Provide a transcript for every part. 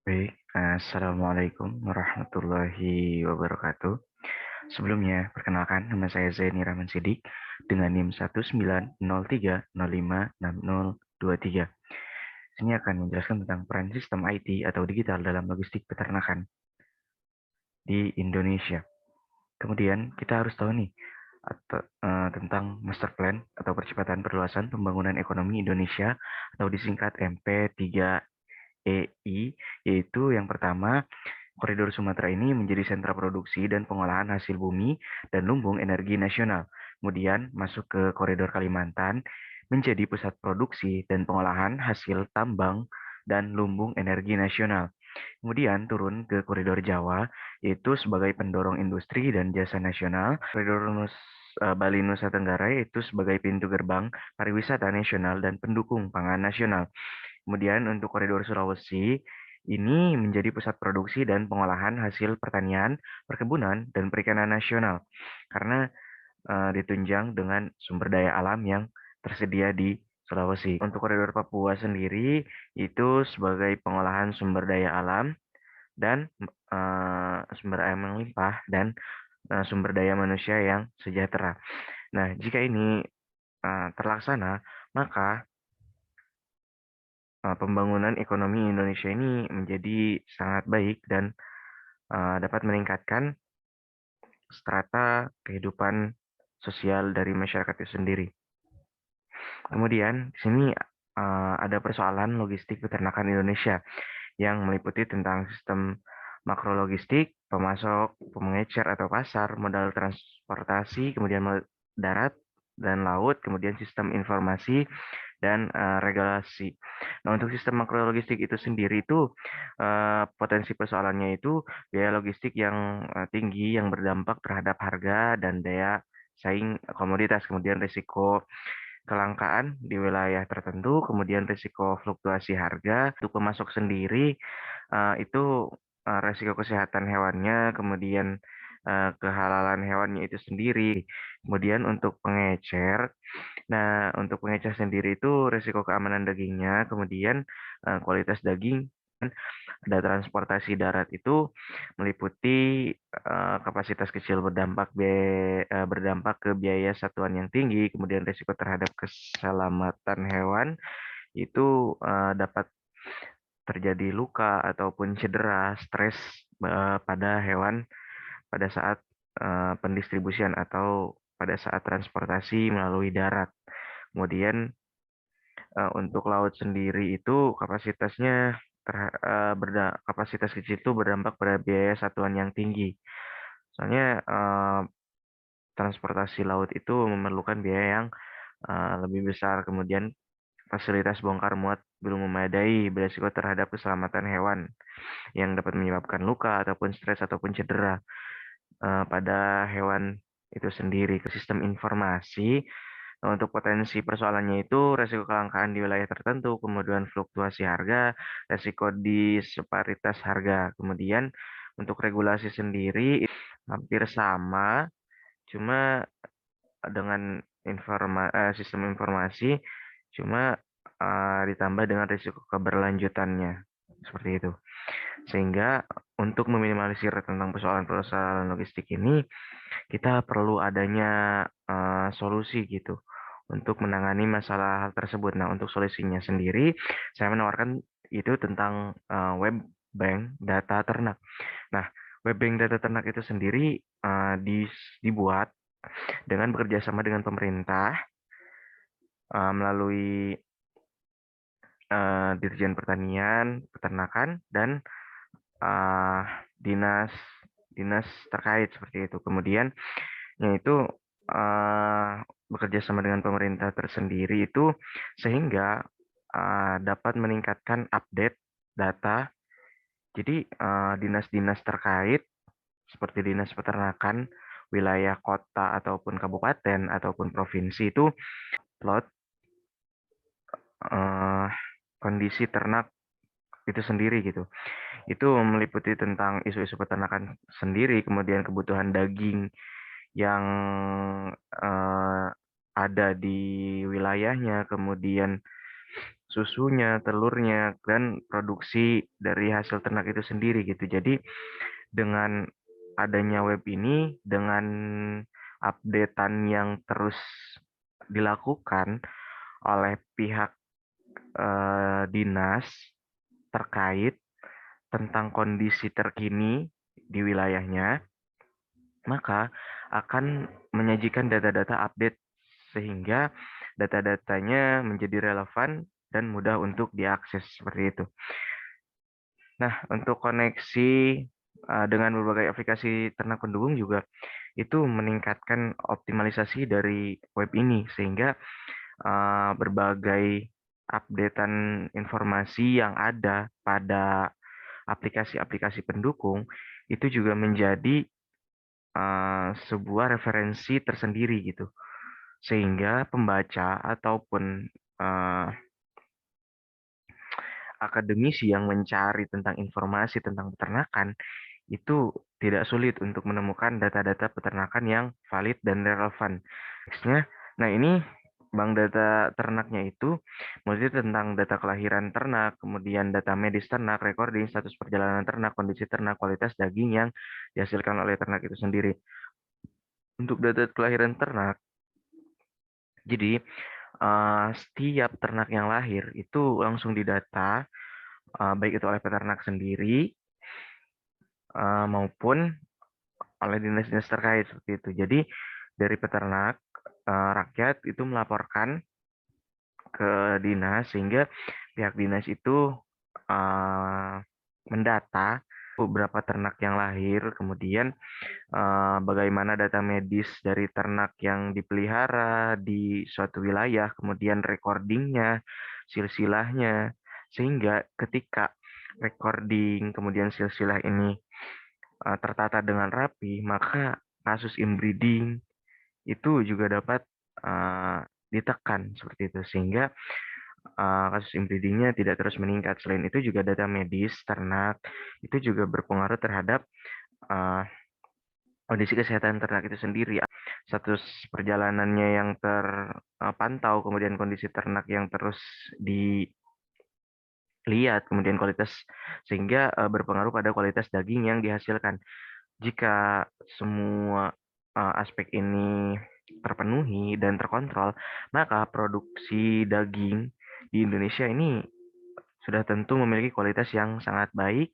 Baik, Assalamualaikum warahmatullahi wabarakatuh. Sebelumnya, perkenalkan nama saya Zaini Rahman Sidik dengan NIM 19030560023. Sini akan menjelaskan tentang peran sistem IT atau digital dalam logistik peternakan di Indonesia. Kemudian kita harus tahu nih tentang Master Plan atau Percepatan Perluasan Pembangunan Ekonomi Indonesia atau disingkat MP3EI, yaitu yang pertama, koridor Sumatera ini menjadi sentra produksi dan pengolahan hasil bumi dan lumbung energi nasional. Kemudian masuk ke koridor Kalimantan, menjadi pusat produksi dan pengolahan hasil tambang dan lumbung energi nasional. Kemudian turun ke koridor Jawa, yaitu sebagai pendorong industri dan jasa nasional. Koridor Bali Nusa Tenggara yaitu sebagai pintu gerbang pariwisata nasional dan pendukung pangan nasional. Kemudian untuk koridor Sulawesi, ini menjadi pusat produksi dan pengolahan hasil pertanian, perkebunan, dan perikanan nasional karena ditunjang dengan sumber daya alam yang tersedia di Sulawesi. Untuk koridor Papua sendiri, itu sebagai pengolahan sumber daya alam dan sumber air yang melimpah dan sumber daya manusia yang sejahtera. Nah, jika ini terlaksana, maka pembangunan ekonomi Indonesia ini menjadi sangat baik dan dapat meningkatkan strata kehidupan sosial dari masyarakat itu sendiri. Kemudian, di sini ada persoalan logistik peternakan Indonesia yang meliputi tentang sistem makro logistik, pemasok, pengecer atau pasar, modal transportasi, kemudian darat dan laut, kemudian sistem informasi dan regulasi. Nah, untuk sistem makro logistik itu sendiri itu potensi persoalannya itu biaya logistik yang tinggi yang berdampak terhadap harga dan daya saing komoditas, kemudian risiko kelangkaan di wilayah tertentu, kemudian risiko fluktuasi harga. Untuk pemasok sendiri itu risiko kesehatan hewannya, kemudian kehalalan hewannya itu sendiri. Kemudian untuk pengecer, nah untuk pengecer sendiri itu risiko keamanan dagingnya, kemudian kualitas daging. Ada transportasi darat itu meliputi kapasitas kecil berdampak ke biaya satuan yang tinggi, kemudian risiko terhadap keselamatan hewan itu dapat terjadi luka ataupun cedera, stres pada hewan pada saat pendistribusian atau pada saat transportasi melalui darat. Kemudian untuk laut sendiri itu kapasitas kecil itu berdampak pada biaya satuan yang tinggi. Soalnya transportasi laut itu memerlukan biaya yang lebih besar. Kemudian fasilitas bongkar muat belum memadai, beresiko terhadap keselamatan hewan yang dapat menyebabkan luka ataupun stres ataupun cedera pada hewan itu sendiri. Ke sistem informasi, untuk potensi persoalannya itu resiko kelangkaan di wilayah tertentu, kemudian fluktuasi harga, resiko disparitas harga. Kemudian untuk regulasi sendiri hampir sama, cuma dengan sistem informasi, cuma ditambah dengan risiko keberlanjutannya. Seperti itu. Sehingga untuk meminimalisir tentang persoalan-persoalan logistik ini, kita perlu adanya solusi gitu untuk menangani masalah hal tersebut. Nah, untuk solusinya sendiri, saya menawarkan itu tentang web bank data ternak. Nah, web bank data ternak itu sendiri dibuat dengan bekerja sama dengan pemerintah melalui Dirjen Pertanian, Peternakan, dan uh, dinas dinas terkait seperti itu. Kemudian yaitu bekerja sama dengan pemerintah tersendiri itu sehingga dapat meningkatkan update data. Jadi dinas-dinas terkait seperti dinas peternakan wilayah kota ataupun kabupaten ataupun provinsi itu upload eh, kondisi ternak itu sendiri gitu. Itu meliputi tentang isu-isu peternakan sendiri, kemudian kebutuhan daging yang ada di wilayahnya, kemudian susunya, telurnya, dan produksi dari hasil ternak itu sendiri gitu. Jadi dengan adanya web ini, dengan updatean yang terus dilakukan oleh pihak dinas terkait tentang kondisi terkini di wilayahnya, maka akan menyajikan data-data update sehingga data-datanya menjadi relevan dan mudah untuk diakses seperti itu. Nah, untuk koneksi dengan berbagai aplikasi ternak pendukung juga itu meningkatkan optimalisasi dari web ini sehingga berbagai updatean informasi yang ada pada aplikasi-aplikasi pendukung itu juga menjadi sebuah referensi tersendiri gitu. Sehingga pembaca ataupun eh, akademisi yang mencari tentang informasi tentang peternakan itu tidak sulit untuk menemukan data-data peternakan yang valid dan relevan. Nextnya, nah ini bank data ternaknya itu maksudnya tentang data kelahiran ternak, kemudian data medis ternak, recording, status perjalanan ternak, kondisi ternak, kualitas daging yang dihasilkan oleh ternak itu sendiri. Untuk data kelahiran ternak, jadi setiap ternak yang lahir itu langsung didata, baik itu oleh peternak sendiri maupun oleh dinas-dinas terkait seperti itu. Jadi dari peternak rakyat itu melaporkan ke dinas sehingga pihak dinas itu uh, mendata beberapa ternak yang lahir, kemudian bagaimana data medis dari ternak yang dipelihara di suatu wilayah, kemudian recordingnya, silsilahnya, sehingga ketika recording kemudian silsilah ini tertata dengan rapi, maka kasus inbreeding itu juga dapat ditekan seperti itu sehingga kasus inbreedingnya tidak terus meningkat. Selain itu juga data medis ternak itu juga berpengaruh terhadap uh, kondisi kesehatan ternak itu sendiri. Status perjalanannya yang terpantau, kemudian kondisi ternak yang terus dilihat, kemudian kualitas sehingga berpengaruh pada kualitas daging yang dihasilkan. Jika semua aspek ini terpenuhi dan terkontrol, maka produksi daging di Indonesia ini sudah tentu memiliki kualitas yang sangat baik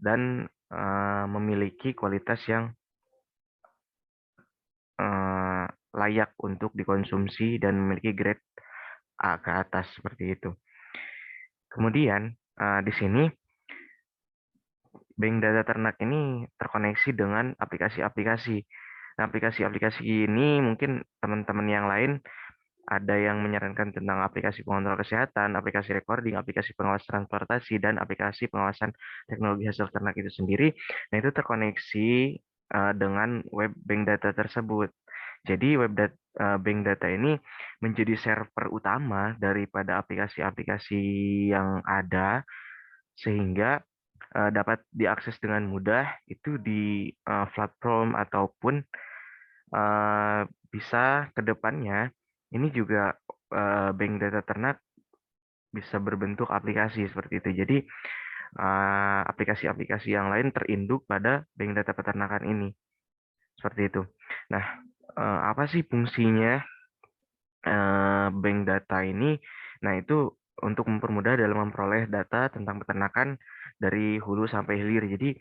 dan memiliki kualitas yang eh, layak untuk dikonsumsi dan memiliki grade A ke atas seperti itu. Kemudian di sini bank data ternak ini terkoneksi dengan aplikasi-aplikasi. Nah, aplikasi-aplikasi ini mungkin teman-teman yang lain ada yang menyarankan tentang aplikasi pengontrol kesehatan, aplikasi recording, aplikasi pengawas transportasi, dan aplikasi pengawasan teknologi hasil ternak itu sendiri. Nah, itu terkoneksi dengan web bank data tersebut. Jadi bank data ini menjadi server utama daripada aplikasi-aplikasi yang ada sehingga dapat diakses dengan mudah itu di platform ataupun bisa ke depannya ini juga bank data ternak bisa berbentuk aplikasi seperti itu. Jadi aplikasi-aplikasi yang lain terinduk pada bank data peternakan ini seperti itu. Nah, apa sih fungsinya bank data ini? Nah, itu untuk mempermudah dalam memperoleh data tentang peternakan dari hulu sampai hilir. Jadi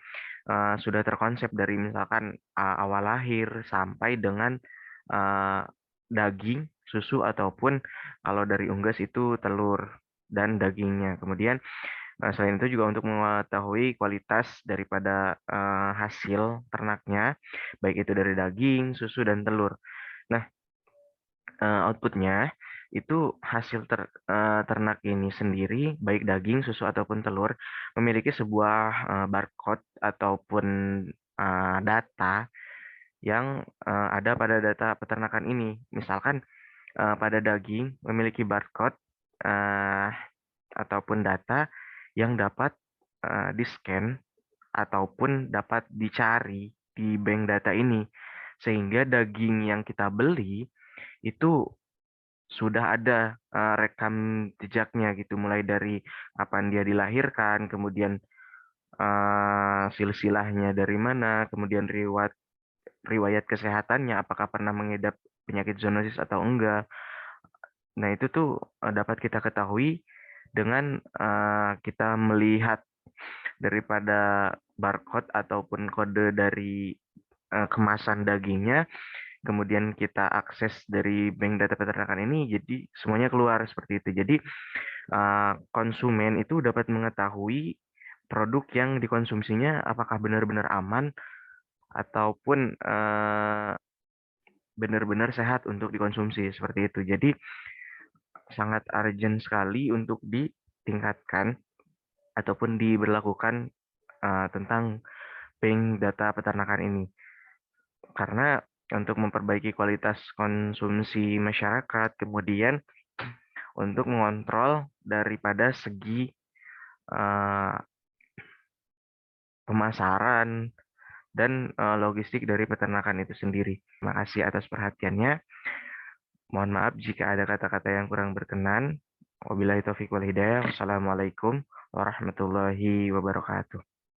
sudah terkonsep dari misalkan awal lahir sampai dengan uh, daging, susu ataupun kalau dari unggas itu telur dan dagingnya. Kemudian selain itu juga untuk mengetahui kualitas daripada hasil ternaknya, baik itu dari daging, susu dan telur. Nah, outputnya itu hasil ternak ini sendiri, baik daging, susu ataupun telur, memiliki sebuah barcode ataupun data yang ada pada data peternakan ini. Misalkan pada daging memiliki barcode uh, ataupun data yang dapat di-scan ataupun dapat dicari di bank data ini. Sehingga daging yang kita beli itu sudah ada, rekam jejaknya gitu, mulai dari kapan dia dilahirkan, kemudian, silsilahnya dari mana, kemudian riwayat kesehatannya, apakah pernah mengidap penyakit zoonosis atau enggak. Nah, itu tuh, dapat kita ketahui dengan, kita melihat daripada barcode ataupun kode dari, kemasan dagingnya, kemudian kita akses dari bank data peternakan ini, jadi semuanya keluar seperti itu. Jadi, konsumen itu dapat mengetahui produk yang dikonsumsinya apakah benar-benar aman ataupun, benar-benar sehat untuk dikonsumsi, seperti itu. Jadi, sangat urgent sekali untuk ditingkatkan ataupun diberlakukan, tentang bank data peternakan ini. Karena untuk memperbaiki kualitas konsumsi masyarakat, kemudian untuk mengontrol daripada segi, eee, pemasaran dan, logistik dari peternakan itu sendiri. Terima kasih atas perhatiannya. Mohon maaf jika ada kata-kata yang kurang berkenan. Wabillahi taufiq wal hidayah. Wassalamualaikum warahmatullahi wabarakatuh.